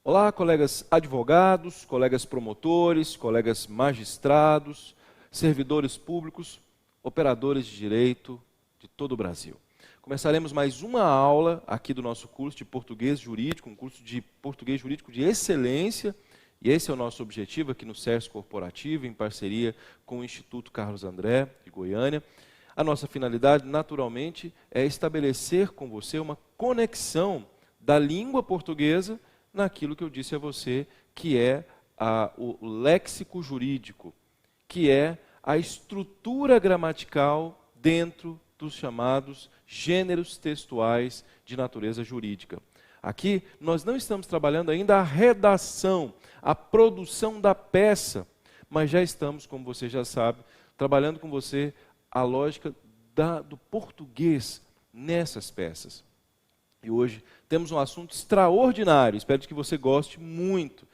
Olá, colegas advogados, colegas promotores, colegas magistrados, servidores públicos, operadores de direito de todo o Brasil. Começaremos mais uma aula aqui do nosso curso de português jurídico, um curso de português jurídico de excelência, e esse é o nosso objetivo aqui no CERS Corporativo, em parceria com o Instituto Carlos André, de Goiânia. A nossa finalidade, naturalmente, é estabelecer com você uma conexão da língua portuguesa naquilo que eu disse a você, que é o léxico jurídico, que é a estrutura gramatical dentro dos chamados gêneros textuais de natureza jurídica. Aqui nós não estamos trabalhando ainda a redação, a produção da peça, mas já estamos, como você já sabe, trabalhando com você a lógica do português nessas peças. E hoje temos um assunto extraordinário, espero que você goste muito,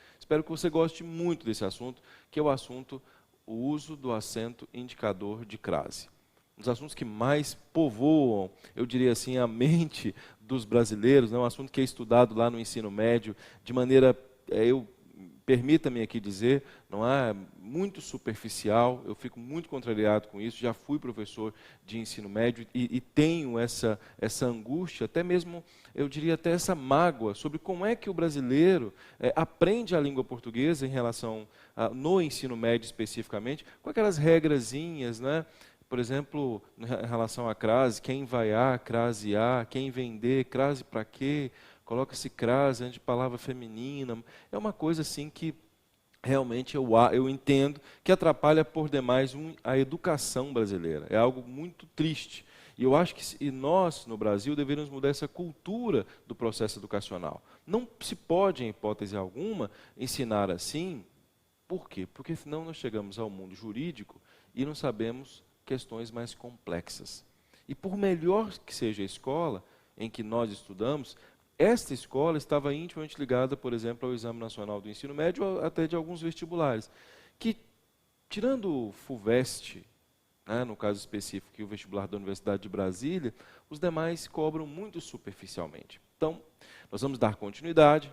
desse assunto, que é o assunto, o uso do acento indicador de crase. Um dos assuntos que mais povoam, eu diria assim, a mente dos brasileiros, né? Um assunto que é estudado lá no ensino médio, de maneira, permita-me aqui dizer, não é muito superficial, eu fico muito contrariado com isso, já fui professor de ensino médio e tenho essa angústia, até mesmo, eu diria até essa mágoa, sobre como é que o brasileiro aprende a língua portuguesa em relação, no ensino médio especificamente, com aquelas regrazinhas, né? Por exemplo, em relação à crase, quem vai a, crase a, quem vender, crase para quê? Coloca-se crase antes de palavra feminina. É uma coisa assim que realmente eu entendo que atrapalha por demais a educação brasileira. É algo muito triste. E eu acho que nós, no Brasil, deveríamos mudar essa cultura do processo educacional. Não se pode, em hipótese alguma, ensinar assim. Por quê? Porque senão nós chegamos ao mundo jurídico e não sabemos questões mais complexas. E por melhor que seja a escola em que nós estudamos, esta escola estava intimamente ligada, por exemplo, ao Exame Nacional do Ensino Médio, ou até de alguns vestibulares, que, tirando o FUVEST, né, no caso específico, e o vestibular da Universidade de Brasília, os demais cobram muito superficialmente. Então, nós vamos dar continuidade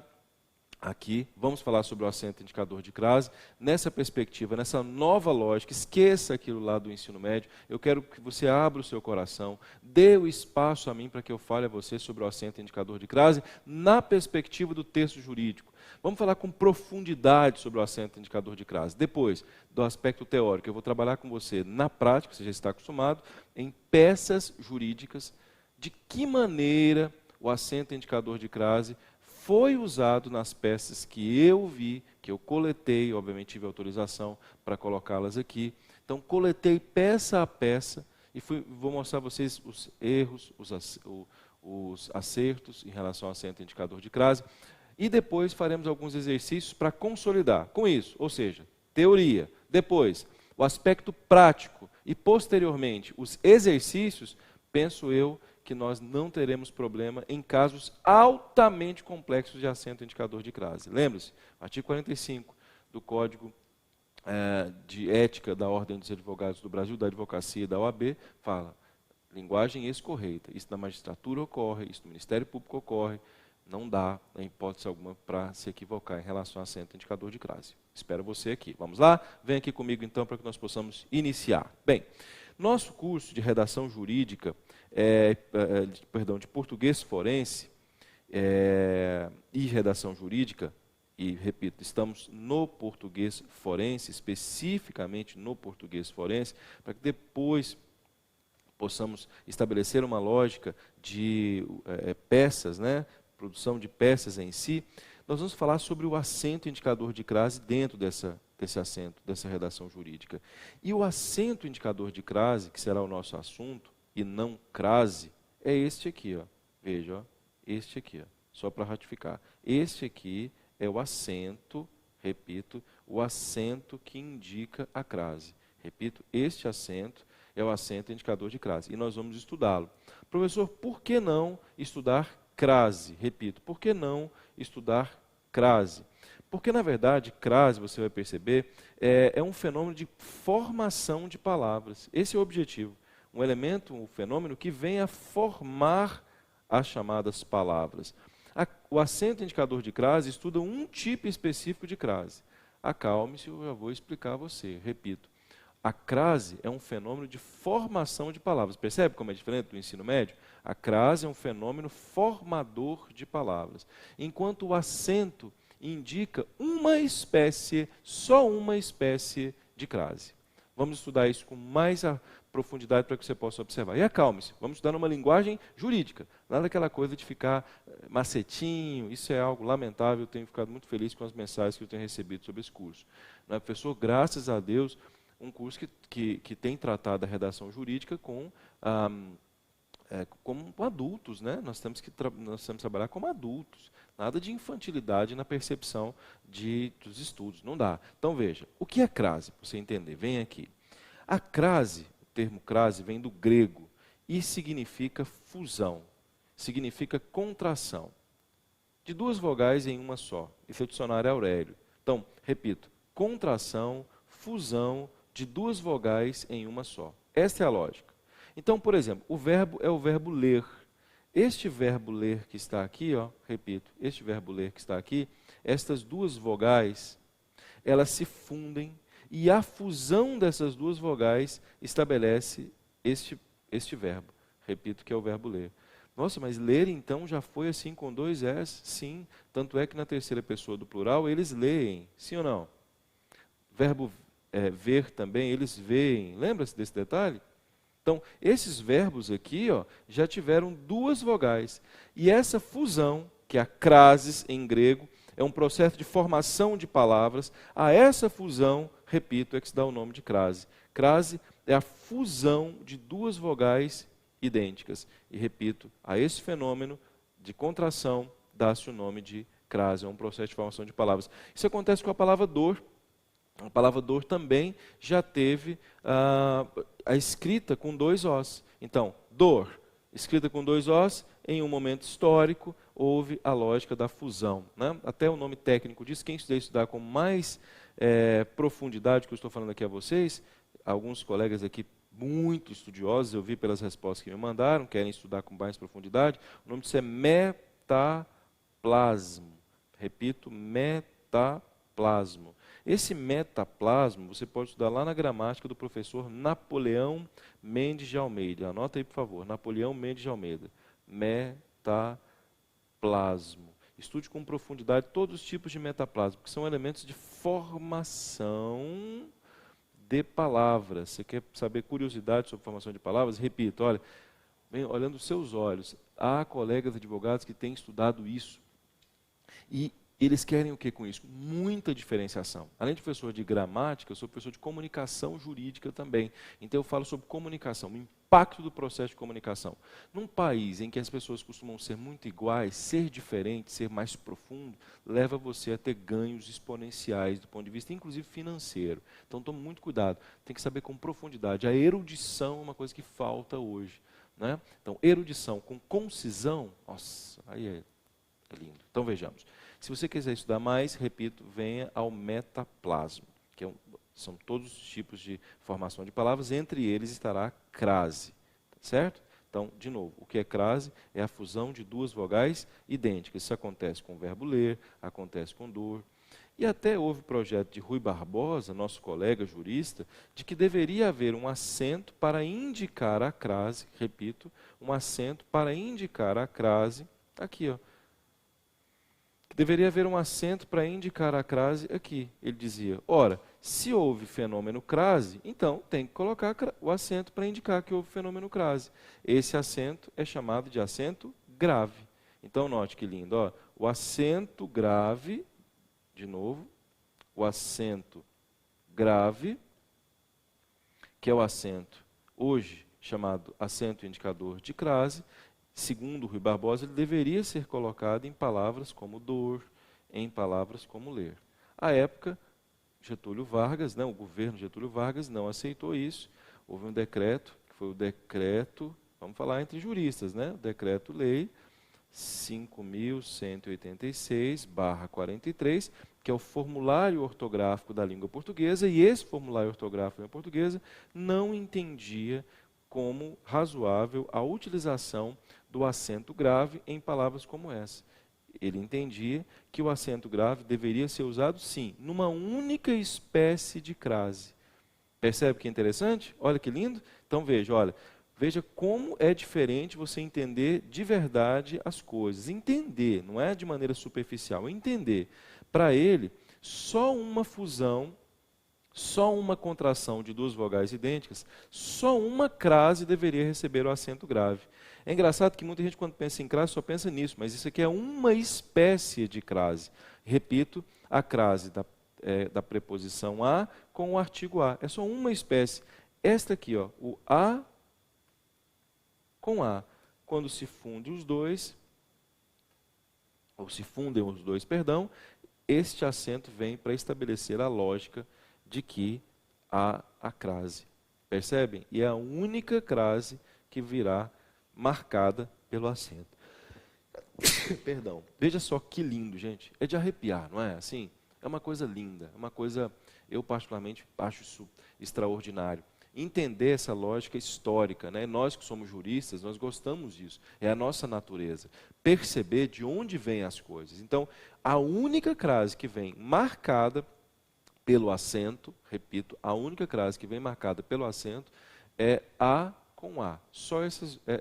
aqui, vamos falar sobre o acento indicador de crase, nessa perspectiva, nessa nova lógica, esqueça aquilo lá do ensino médio, eu quero que você abra o seu coração, dê o espaço a mim para que eu fale a você sobre o acento indicador de crase, na perspectiva do texto jurídico. Vamos falar com profundidade sobre o acento indicador de crase. Depois, do aspecto teórico, eu vou trabalhar com você na prática, você já está acostumado, em peças jurídicas, de que maneira o acento indicador de crase foi usado nas peças que eu vi, que eu coletei, obviamente tive autorização para colocá-las aqui. Então, coletei peça a peça e vou mostrar a vocês os erros, os acertos em relação ao acento indicador de crase. E depois faremos alguns exercícios para consolidar com isso, ou seja, teoria. Depois, o aspecto prático e, posteriormente, os exercícios, penso eu, que nós não teremos problema em casos altamente complexos de acento indicador de crase. Lembre-se, artigo 45 do Código de Ética da Ordem dos Advogados do Brasil, da Advocacia e da OAB, fala, linguagem escorreita. Isso na magistratura ocorre, isso no Ministério Público ocorre, não dá, em hipótese alguma, para se equivocar em relação ao acento indicador de crase. Espero você aqui. Vamos lá? Vem aqui comigo, então, para que nós possamos iniciar. Bem, nosso curso de redação jurídica, de português forense e redação jurídica, e repito, estamos no português forense, especificamente no português forense, para que depois possamos estabelecer uma lógica de peças, né, produção de peças em si. Nós vamos falar sobre o acento indicador de crase dentro desse acento, dessa redação jurídica. E o acento indicador de crase, que será o nosso assunto, e não crase, é este aqui, ó. Veja, ó, este aqui, ó, só para ratificar. Este aqui é o acento, repito, o acento que indica a crase. Repito, este acento é o acento indicador de crase, e nós vamos estudá-lo. Professor, por que não estudar crase? Repito, por que não estudar crase? Porque, na verdade, crase, você vai perceber, é um fenômeno de formação de palavras. Esse é o objetivo. Um elemento, um fenômeno que vem a formar as chamadas palavras. O acento indicador de crase estuda um tipo específico de crase. Acalme-se, eu já vou explicar a você. Repito, a crase é um fenômeno de formação de palavras. Percebe como é diferente do ensino médio? A crase é um fenômeno formador de palavras, enquanto o acento indica uma espécie, só uma espécie de crase. Vamos estudar isso com mais profundidade para que você possa observar. E acalme-se, vamos estudar numa linguagem jurídica, nada daquela coisa de ficar macetinho, isso é algo lamentável, eu tenho ficado muito feliz com as mensagens que eu tenho recebido sobre esse curso. Não é, professor? Graças a Deus, um curso que tem tratado a redação jurídica como adultos, né? Nós temos que trabalhar como adultos, nada de infantilidade na percepção dos estudos, não dá. Então veja, o que é crase, para você entender, vem aqui. A crase, o termo crase vem do grego e significa fusão, significa contração, de duas vogais em uma só. Esse é o dicionário Aurélio. Então, repito, contração, fusão de duas vogais em uma só. Esta é a lógica. Então, por exemplo, o verbo é o verbo ler. Este verbo ler que está aqui, ó, repito, este verbo ler que está aqui, estas duas vogais, elas se fundem e a fusão dessas duas vogais estabelece este verbo. Repito que é o verbo ler. Nossa, mas ler então já foi assim com dois S? Sim, tanto é que na terceira pessoa do plural eles leem, sim ou não? Verbo ver também, eles veem. Lembra-se desse detalhe? Então, esses verbos aqui ó, já tiveram duas vogais. E essa fusão, que é a crasis em grego, é um processo de formação de palavras. A essa fusão, repito, é que se dá o nome de crase. Crase é a fusão de duas vogais idênticas. E repito, a esse fenômeno de contração dá-se o nome de crase, é um processo de formação de palavras. Isso acontece com a palavra dor. A palavra dor também já teve a escrita com dois Os. Então, dor, escrita com dois Os, em um momento histórico, houve a lógica da fusão. Né? Até o nome técnico diz, quem quiser estudar com mais profundidade, que eu estou falando aqui a vocês, alguns colegas aqui muito estudiosos, eu vi pelas respostas que me mandaram, querem estudar com mais profundidade, o nome disso é metaplasmo. Repito, metaplasmo. Esse metaplasmo você pode estudar lá na gramática do professor Napoleão Mendes de Almeida. Anota aí, por favor, Napoleão Mendes de Almeida. Metaplasmo. Estude com profundidade todos os tipos de metaplasmo, que são elementos de formação de palavras. Você quer saber curiosidade sobre formação de palavras? Repito, olha, olhando os seus olhos, há colegas advogados que têm estudado isso. E eles querem o que com isso? Muita diferenciação. Além de professor de gramática, eu sou professor de comunicação jurídica também. Então eu falo sobre comunicação, o impacto do processo de comunicação. Num país em que as pessoas costumam ser muito iguais, ser diferente, ser mais profundo, leva você a ter ganhos exponenciais do ponto de vista, inclusive financeiro. Então tome muito cuidado, tem que saber com profundidade. A erudição é uma coisa que falta hoje. Né? Então, erudição com concisão, nossa, aí é lindo. Então vejamos. Se você quiser estudar mais, repito, venha ao metaplasmo, que são todos os tipos de formação de palavras, entre eles estará a crase, certo? Então, de novo, o que é crase? É a fusão de duas vogais idênticas. Isso acontece com o verbo ler, acontece com dor. E até houve projeto de Rui Barbosa, nosso colega jurista, de que deveria haver um acento para indicar a crase, repito, um acento para indicar a crase, aqui, ó. Deveria haver um acento para indicar a crase aqui. Ele dizia, ora, se houve fenômeno crase, então tem que colocar o acento para indicar que houve fenômeno crase. Esse acento é chamado de acento grave. Então, note que lindo, ó, o acento grave, de novo, o acento grave, que é o acento hoje chamado acento indicador de crase, segundo Rui Barbosa, ele deveria ser colocado em palavras como dor, em palavras como ler. À época, Getúlio Vargas, né, o governo Getúlio Vargas não aceitou isso. Houve um decreto, que foi o decreto, vamos falar entre juristas, né, o decreto-lei 5.186/43, que é o formulário ortográfico da língua portuguesa, e esse formulário ortográfico da língua portuguesa não entendia como razoável a utilização do acento grave em palavras como essa. Ele entendia que o acento grave deveria ser usado, sim, numa única espécie de crase. Percebe que é interessante? Olha que lindo. Então veja, olha, veja como é diferente você entender de verdade as coisas. Entender, não é de maneira superficial, é entender. Para ele, só uma fusão, só uma contração de duas vogais idênticas, só uma crase deveria receber o acento grave. É engraçado que muita gente, quando pensa em crase, só pensa nisso, mas isso aqui é uma espécie de crase. Repito, a crase da preposição a com o artigo a. É só uma espécie. Esta aqui, ó, o a com a. Quando se funde os dois, ou se fundem os dois, perdão, este acento vem para estabelecer a lógica de que há a crase. Percebem? E é a única crase que virá marcada pelo acento. Perdão. Veja só que lindo, gente. É de arrepiar, não é? Assim, é uma coisa linda, é uma coisa, eu particularmente acho isso extraordinário. Entender essa lógica histórica, né? Nós que somos juristas, nós gostamos disso. É a nossa natureza. Perceber de onde vêm as coisas. Então, a única crase que vem marcada pelo acento, repito, a única crase que vem marcada pelo acento é a com a, só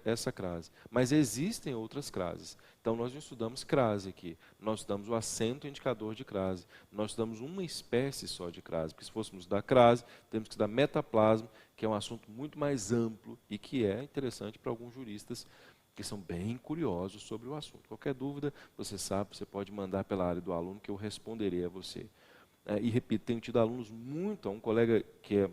essa crase. Mas existem outras crases. Então, nós não estudamos crase aqui, nós estudamos o acento indicador de crase. Nós estudamos uma espécie só de crase, porque se fôssemos estudar crase, temos que estudar metaplasma, que é um assunto muito mais amplo e que é interessante para alguns juristas que são bem curiosos sobre o assunto. Qualquer dúvida, você sabe, você pode mandar pela área do aluno que eu responderei a você. E repito, tenho tido alunos um colega que é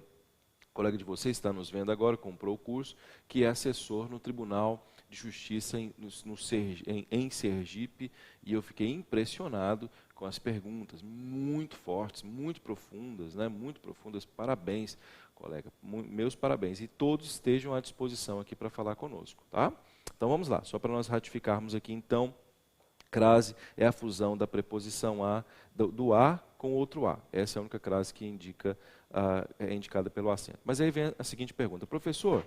colega de vocês, está nos vendo agora, comprou o curso, que é assessor no Tribunal de Justiça em Sergipe, e eu fiquei impressionado com as perguntas, muito fortes, muito profundas, né? Muito profundas. Parabéns, colega, meus parabéns. E todos estejam à disposição aqui para falar conosco, tá? Então vamos lá, só para nós ratificarmos aqui, então, crase é a fusão da preposição a, do a com outro a. Essa é a única crase que é indicada pelo acento. Mas aí vem a seguinte pergunta: professor,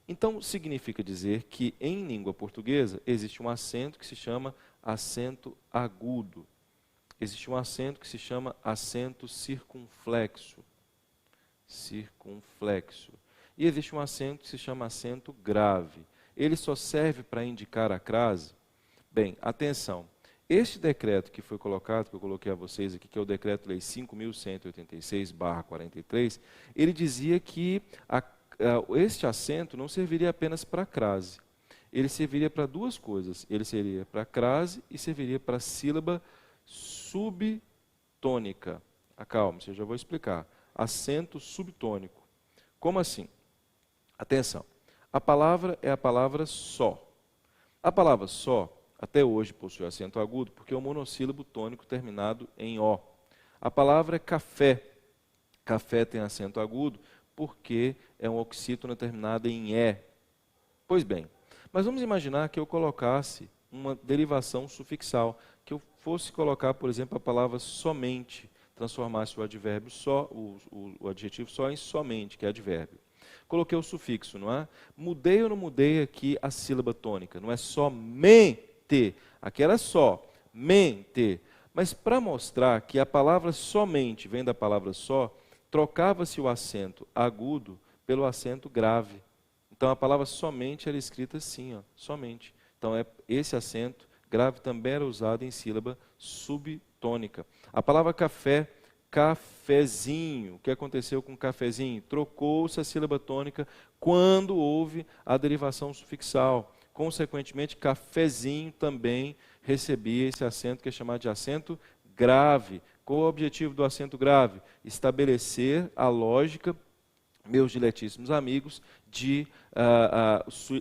então significa dizer que em língua portuguesa existe um acento que se chama acento agudo. Existe um acento que se chama acento circunflexo. Circunflexo. E existe um acento que se chama acento grave. Ele só serve para indicar a crase? Bem, atenção. Este decreto que foi colocado, que eu coloquei a vocês aqui, que é o Decreto-Lei 5.186/43, ele dizia que este acento não serviria apenas para crase. Ele serviria para duas coisas. Ele serviria para crase e serviria para sílaba subtônica. Acalme-se, eu já vou explicar. Acento subtônico. Como assim? Atenção. A palavra é a palavra só. A palavra só até hoje possui acento agudo, porque é um monossílabo tônico terminado em O. A palavra é café. Café tem acento agudo, porque é um oxítona terminada em E. Pois bem, mas vamos imaginar que eu colocasse uma derivação sufixal, que eu fosse colocar, por exemplo, a palavra somente, transformasse o advérbio só, o adjetivo só em somente, que é advérbio. Coloquei o sufixo, não é? Mudei ou não mudei aqui a sílaba tônica? Não é somente. Aqui era só, mente. Mas para mostrar que a palavra somente vem da palavra só, trocava-se o acento agudo pelo acento grave. Então a palavra somente era escrita assim, ó, somente. Então esse acento grave também era usado em sílaba subtônica. A palavra café, cafezinho. O que aconteceu com cafezinho? Trocou-se a sílaba tônica quando houve a derivação sufixal. Consequentemente, cafezinho também recebia esse acento que é chamado de acento grave. Qual o objetivo do acento grave? Estabelecer a lógica, meus diletíssimos amigos, de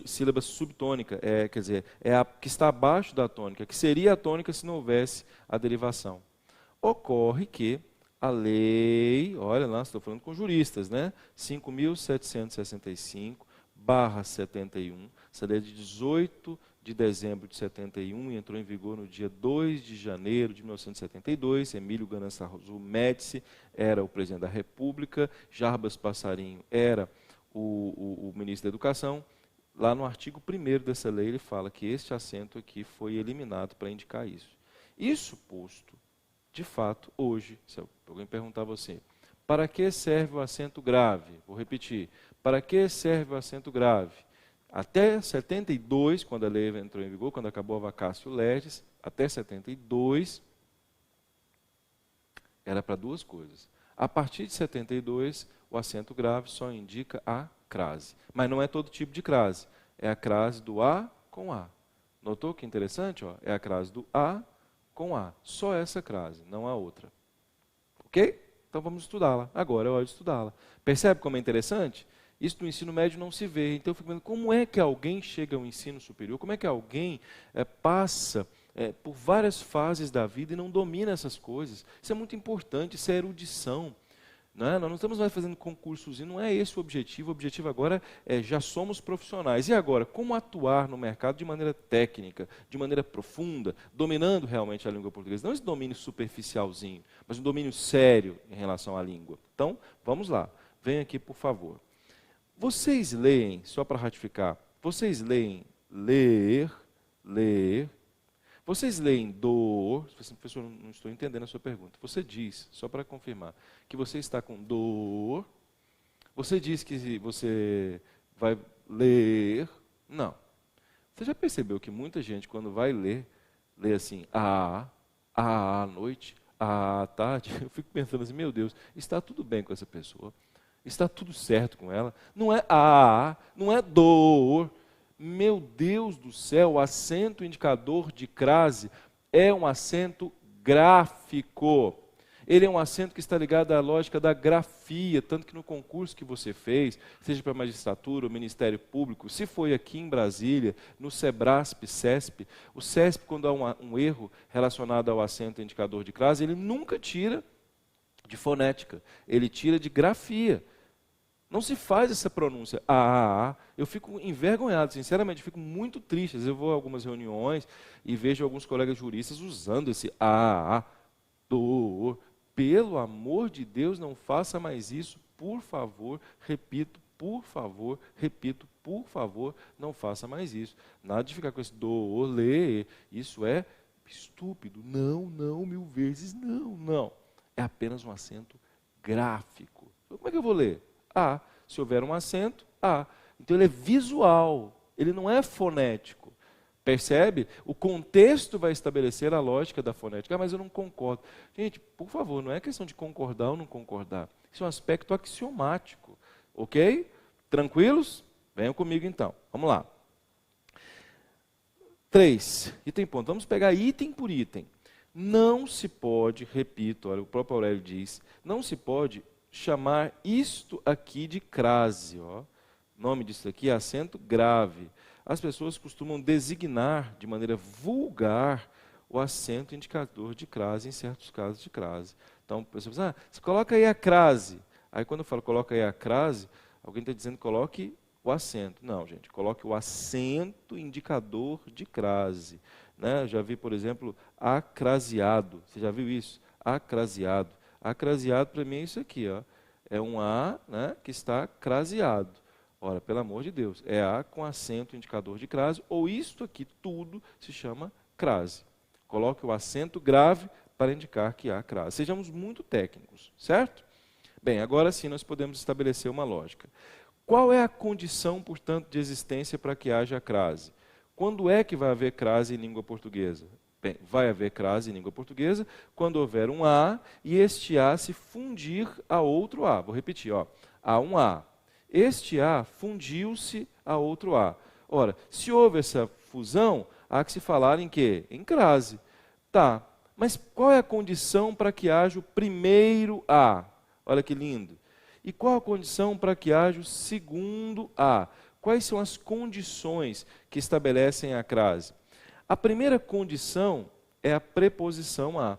sílaba subtônica, quer dizer, é a que está abaixo da tônica, que seria a tônica se não houvesse a derivação. Ocorre que a lei, olha lá, estou falando com juristas, né? 5.765/71, essa lei de 18 de dezembro de 71 e entrou em vigor no dia 2 de janeiro de 1972. Emílio Ganansarzu Médici era o presidente da República, Jarbas Passarinho era o ministro da Educação. Lá no artigo 1º dessa lei ele fala que este acento aqui foi eliminado para indicar isso. Isso posto, de fato, hoje, se alguém perguntar a você, para que serve o acento grave? Vou repetir, para que serve o acento grave? Até 72, quando a lei entrou em vigor, quando acabou a vacatio legis, até 72, era para duas coisas. A partir de 72, o acento grave só indica a crase. Mas não é todo tipo de crase. É a crase do A com A. Notou que interessante? Ó? É a crase do A com A. Só essa crase, não a outra. Ok? Então vamos estudá-la. Agora é hora de estudá-la. Percebe como é interessante? Isso no ensino médio não se vê. Então eu fico vendo como é que alguém chega ao ensino superior, como é que alguém passa por várias fases da vida e não domina essas coisas. Isso é muito importante, isso é erudição. Nós não estamos mais fazendo concursos, e não é esse o objetivo. O objetivo agora é já somos profissionais. E agora, como atuar no mercado de maneira técnica, de maneira profunda, dominando realmente a língua portuguesa? Não esse domínio superficialzinho, mas um domínio sério em relação à língua. Então, vamos lá. Venha aqui, por favor. Vocês leem, só para ratificar, vocês leem ler, ler. Vocês leem dor, professor, não estou entendendo a sua pergunta. Você diz, só para confirmar, que você está com dor. Você diz que você vai ler. Não. Você já percebeu que muita gente, quando vai ler, lê assim, à noite, à tarde? Eu fico pensando assim, meu Deus, está tudo bem com essa pessoa? Está tudo certo com ela? Não é não é dor. Meu Deus do céu, o acento indicador de crase é um acento gráfico. Ele é um acento que está ligado à lógica da grafia, tanto que no concurso que você fez, seja para a magistratura ou Ministério Público, se foi aqui em Brasília, no Sebrasp, CESP, o CESP, quando há um erro relacionado ao acento indicador de crase, ele nunca tira de fonética, ele tira de grafia. Não se faz essa pronúncia, Eu fico envergonhado, sinceramente, fico muito triste. Às vezes eu vou a algumas reuniões e vejo alguns colegas juristas usando esse dor. Pelo amor de Deus, não faça mais isso, por favor. Repito, por favor, repito, por favor, não faça mais isso. Nada de ficar com esse dor, ler, isso é estúpido. Não, 1000 vezes, não. É apenas um acento gráfico. Como é que eu vou ler? Se houver um acento, Então ele é visual, ele não é fonético. Percebe? O contexto vai estabelecer a lógica da fonética. Mas eu não concordo. Gente, por favor, não é questão de concordar ou não concordar. Isso é um aspecto axiomático. Ok? Tranquilos? Venham comigo então. Vamos lá. 3. Item ponto. Vamos pegar item por item. Não se pode, repito, olha, o próprio Aurélio diz, não se pode chamar isto aqui de crase. O nome disso aqui é acento grave. As pessoas costumam designar de maneira vulgar o acento indicador de crase em certos casos de crase. Então, a pessoa diz, você coloca aí a crase. Aí quando eu falo coloca aí a crase, alguém está dizendo coloque o acento. Não, gente, coloque o acento indicador de crase. Né? Eu já vi, por exemplo, acraseado. Você já viu isso? Acraseado. Acraseado, para mim, é isso aqui. É um A, né, que está craseado. Ora, pelo amor de Deus, é A com acento indicador de crase, ou isto aqui tudo se chama crase. Coloque o acento grave para indicar que há crase. Sejamos muito técnicos, certo? Bem, agora sim nós podemos estabelecer uma lógica. Qual é a condição, portanto, de existência para que haja crase? Quando é que vai haver crase em língua portuguesa? Bem, vai haver crase em língua portuguesa quando houver um A e este A se fundir a outro A. Vou repetir, há um A. Este A fundiu-se a outro A. Ora, se houve essa fusão, há que se falar em quê? Em crase. Tá, mas qual é a condição para que haja o primeiro A? Olha que lindo. E qual a condição para que haja o segundo A? Quais são as condições que estabelecem a crase? A primeira condição é a preposição a.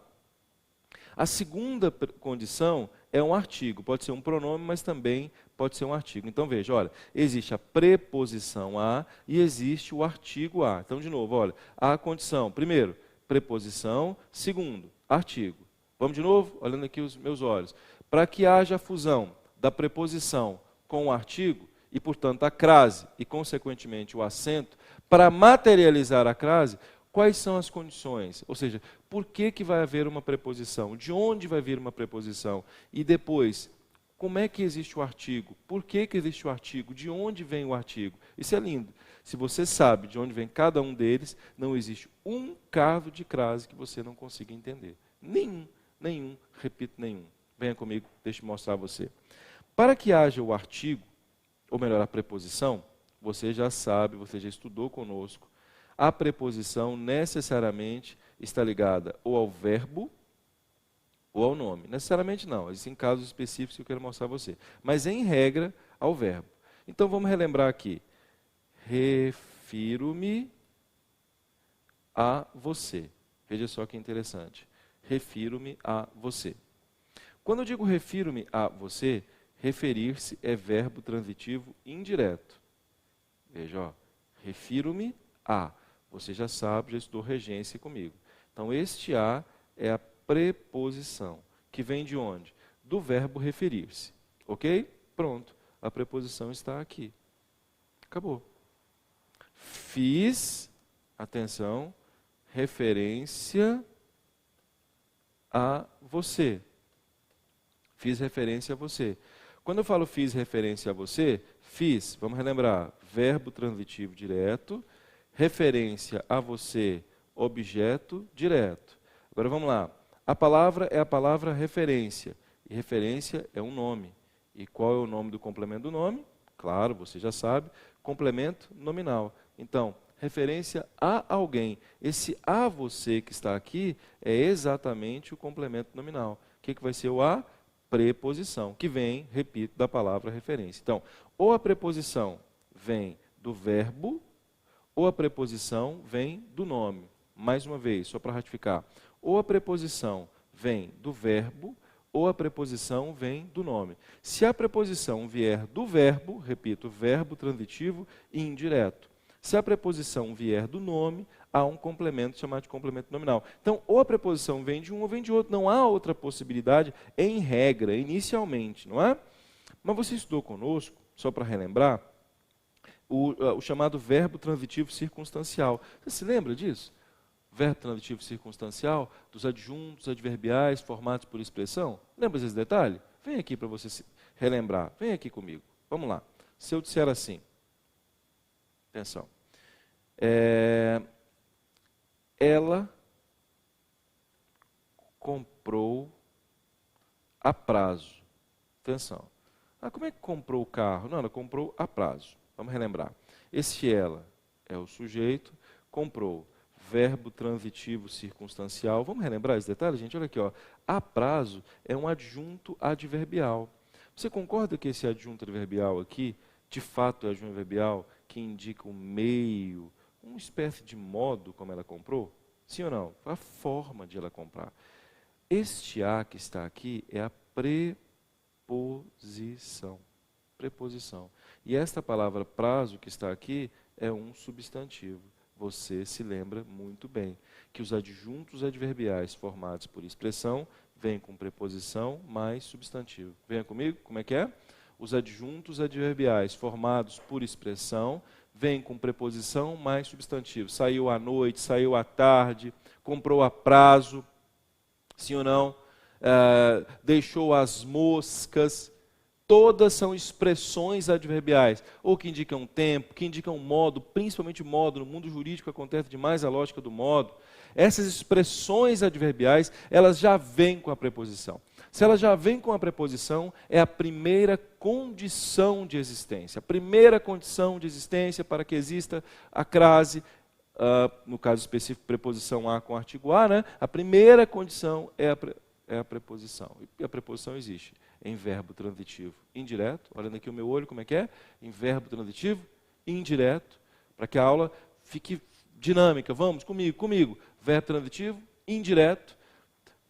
A segunda condição é um artigo. Pode ser um pronome, mas também pode ser um artigo. Então, veja, olha, existe a preposição a e existe o artigo a. Então, de novo, olha, a condição. Primeiro, preposição. Segundo, artigo. Vamos de novo? Olhando aqui os meus olhos. Para que haja a fusão da preposição com o artigo, e, portanto, a crase e, consequentemente, o acento, para materializar a crase, Quais são as condições? Ou seja, por que vai haver uma preposição? De onde vai vir uma preposição? E depois, como é que existe o artigo? Por que existe o artigo? De onde vem o artigo? Isso é lindo. Se você sabe de onde vem cada um deles, não existe um caso de crase que você não consiga entender. Nenhum, repito, nenhum. Venha comigo, deixe eu mostrar a você. Para que haja o artigo, ou melhor, a preposição, você já sabe, você já estudou conosco, a preposição necessariamente está ligada ou ao verbo ou ao nome. Necessariamente não, existem casos específicos que eu quero mostrar a você. Mas, em regra, ao verbo. Então, vamos relembrar aqui. Refiro-me a você. Veja só que interessante. Refiro-me a você. Quando eu digo refiro-me a você, referir-se é verbo transitivo indireto. Veja, ó, refiro-me a. Você já sabe, já estudou regência comigo. Então, este a é a preposição, que vem de onde? Do verbo referir-se. Ok? Pronto. A preposição está aqui. Acabou. Fiz, atenção, referência a você. Fiz referência a você. Quando eu falo fiz referência a você, fiz, vamos relembrar, verbo transitivo direto, referência a você, objeto direto. Agora vamos lá. A palavra é a palavra referência. E referência é um nome. E qual é o nome do complemento do nome? Claro, você já sabe. Complemento nominal. Então, referência a alguém. Esse a você que está aqui é exatamente o complemento nominal. O que vai ser o a? Preposição, que vem, repito, da palavra referência. Então, ou a preposição vem do verbo, ou a preposição vem do nome. Mais uma vez, só para ratificar. Ou a preposição vem do verbo, ou a preposição vem do nome. Se a preposição vier do verbo, repito, verbo transitivo indireto. Se a preposição vier do nome, há um complemento chamado de complemento nominal. Então, ou a preposição vem de um ou vem de outro. Não há outra possibilidade em regra, inicialmente, não é? Mas você estudou conosco, só para relembrar, o chamado verbo transitivo circunstancial. Você se lembra disso? Verbo transitivo circunstancial, dos adjuntos adverbiais formados por expressão. Lembra desse detalhe? Vem aqui para você se relembrar. Vem aqui comigo. Vamos lá. Se eu disser assim, atenção. Ela comprou a prazo. Atenção. Como é que comprou o carro? Não, ela comprou a prazo. Vamos relembrar. Esse ela é o sujeito, comprou, verbo transitivo circunstancial. Vamos relembrar esse detalhe, gente? Olha aqui, ó. A prazo é um adjunto adverbial. Você concorda que esse adjunto adverbial aqui, de fato é adjunto adverbial que indica o meio, uma espécie de modo como ela comprou? Sim ou não? A forma de ela comprar. Este a que está aqui é a preposição. Preposição. E esta palavra prazo que está aqui é um substantivo. Você se lembra muito bem que os adjuntos adverbiais formados por expressão vêm com preposição mais substantivo. Venha comigo, como é que é? Os adjuntos adverbiais formados por expressão vêm com preposição mais substantivo. Saiu à noite, saiu à tarde, comprou a prazo, sim ou não? Deixou as moscas. Todas são expressões adverbiais, ou que indicam tempo, que indicam modo, principalmente modo. No mundo jurídico acontece demais a lógica do modo. Essas expressões adverbiais, elas já vêm com a preposição. Se elas já vêm com a preposição, é a primeira condição de existência. A primeira condição de existência para que exista a crase, no caso específico, preposição a com artigo a, né? A primeira condição é a preposição. E a preposição existe em verbo transitivo indireto. Olhando aqui o meu olho, como é que é? Em verbo transitivo indireto, para que a aula fique dinâmica. Vamos, comigo. Verbo transitivo indireto,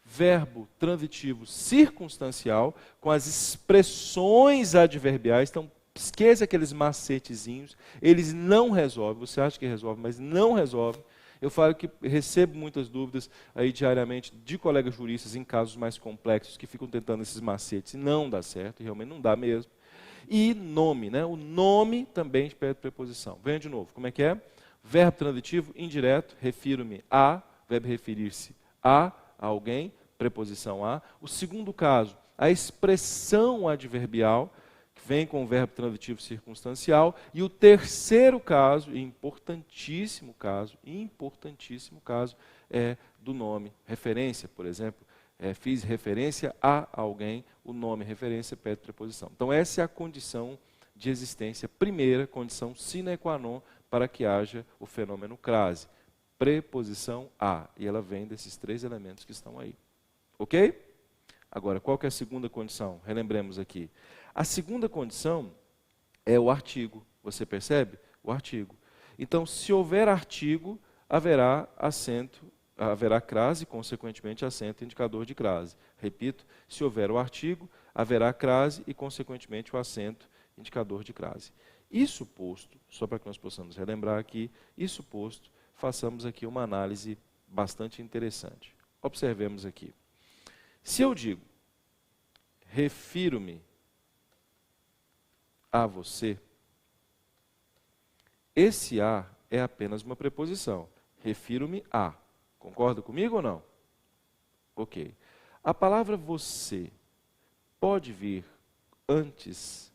verbo transitivo circunstancial, com as expressões adverbiais. Então, esqueça aqueles macetezinhos. Eles não resolvem. Você acha que resolve, mas não resolve. Eu falo que recebo muitas dúvidas aí diariamente de colegas juristas em casos mais complexos que ficam tentando esses macetes e não dá certo, realmente não dá mesmo. E nome, né? O nome também pede preposição. Venha de novo, como é que é? Verbo transitivo indireto, refiro-me a, verbo referir-se a alguém, preposição a. O segundo caso, a expressão adverbial, que vem com o verbo transitivo circunstancial. E o terceiro caso, importantíssimo caso, é do nome. Referência, por exemplo, fiz referência a alguém, o nome referência pede preposição. Então essa é a condição de existência, primeira condição sine qua non para que haja o fenômeno crase. Preposição a, e ela vem desses três elementos que estão aí. Ok? Agora, qual que é a segunda condição? Relembremos aqui. A segunda condição é o artigo. Você percebe? O artigo. Então, se houver artigo, haverá acento, haverá crase, consequentemente acento indicador de crase. Repito, se houver o artigo, haverá crase e, consequentemente, o acento indicador de crase. Isso posto, só para que nós possamos relembrar aqui, isso posto, façamos aqui uma análise bastante interessante. Observemos aqui. Se eu digo, refiro-me a você, esse a é apenas uma preposição. Refiro-me a. Concorda comigo ou não? Ok. A palavra você pode vir antes,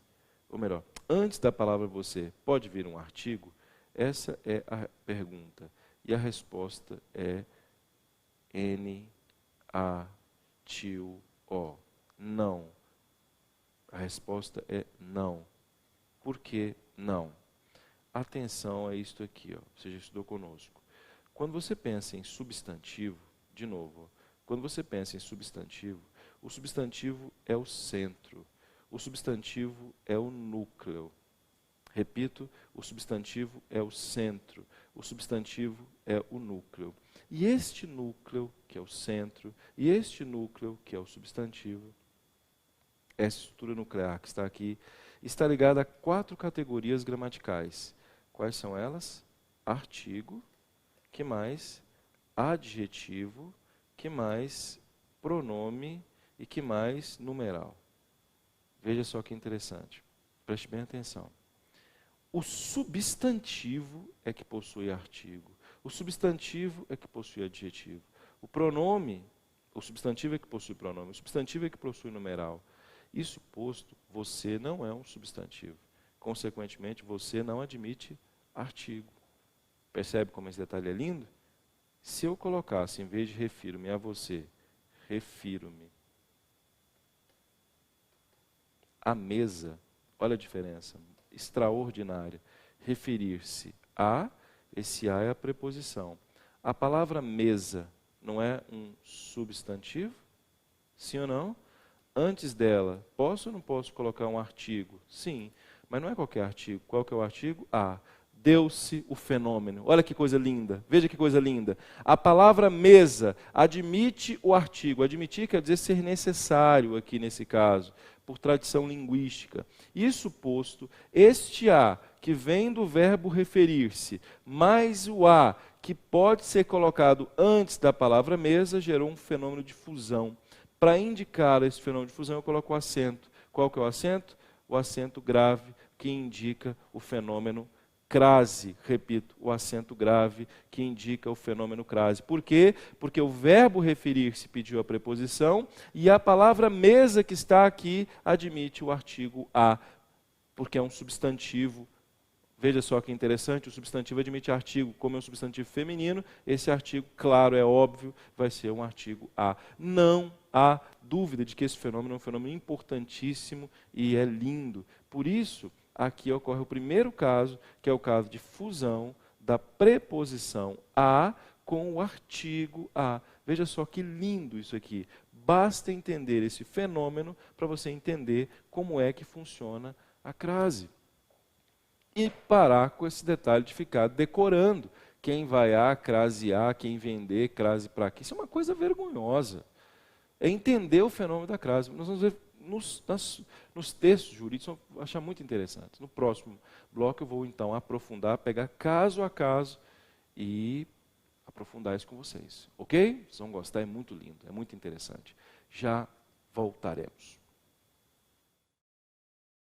ou melhor, antes da palavra você, pode vir um artigo? Essa é a pergunta. E a resposta é N-A-T-U-O. Não. A resposta é não. Por que não? Atenção a isto aqui, ó. Você já estudou conosco. Quando você pensa em substantivo, de novo, quando você pensa em substantivo, o substantivo é o centro. O substantivo é o núcleo. Repito, o substantivo é o centro. O substantivo é o núcleo. E este núcleo, que é o centro, e este núcleo, que é o substantivo, essa estrutura nuclear que está aqui, está ligada a 4 categorias gramaticais. Quais são elas? Artigo, que mais? Adjetivo, que mais? Pronome e que mais? Numeral. Veja só que interessante. Preste bem atenção. O substantivo é que possui artigo. O substantivo é que possui adjetivo. O pronome, o substantivo é que possui pronome. O substantivo é que possui numeral. Isso posto, você não é um substantivo. Consequentemente, você não admite artigo. Percebe como esse detalhe é lindo? Se eu colocasse, em vez de refiro-me a você, refiro-me à mesa, olha a diferença, extraordinária. Referir-se a, esse a é a preposição. A palavra mesa não é um substantivo? Sim ou não? Antes dela, posso ou não posso colocar um artigo? Sim, mas não é qualquer artigo. Qual que é o artigo? A. Deu-se o fenômeno. Olha que coisa linda, veja que coisa linda. A palavra mesa admite o artigo. Admitir quer dizer ser necessário aqui nesse caso, por tradição linguística. Isso posto, este a, que vem do verbo referir-se, mais o a, que pode ser colocado antes da palavra mesa, gerou um fenômeno de fusão. Para indicar esse fenômeno de fusão, eu coloco o acento. Qual que é o acento? O acento grave, que indica o fenômeno crase. Repito, o acento grave, que indica o fenômeno crase. Por quê? Porque o verbo referir-se pediu a preposição e a palavra mesa que está aqui admite o artigo a, porque é um substantivo. Veja só que interessante, o substantivo admite artigo, como é um substantivo feminino, esse artigo, claro, é óbvio, vai ser um artigo a. Não há dúvida de que esse fenômeno é um fenômeno importantíssimo e é lindo. Por isso, aqui ocorre o primeiro caso, que é o caso de fusão da preposição a com o artigo a. Veja só que lindo isso aqui. Basta entender esse fenômeno para você entender como é que funciona a crase. E parar com esse detalhe de ficar decorando quem vai a, crase a, quem vender, crase para aqui. Isso é uma coisa vergonhosa. É entender o fenômeno da crase. Nós vamos ver nos textos jurídicos, vamos achar muito interessante. No próximo bloco eu vou então aprofundar, pegar caso a caso e aprofundar isso com vocês. Ok? Vocês vão gostar, é muito lindo, é muito interessante. Já voltaremos.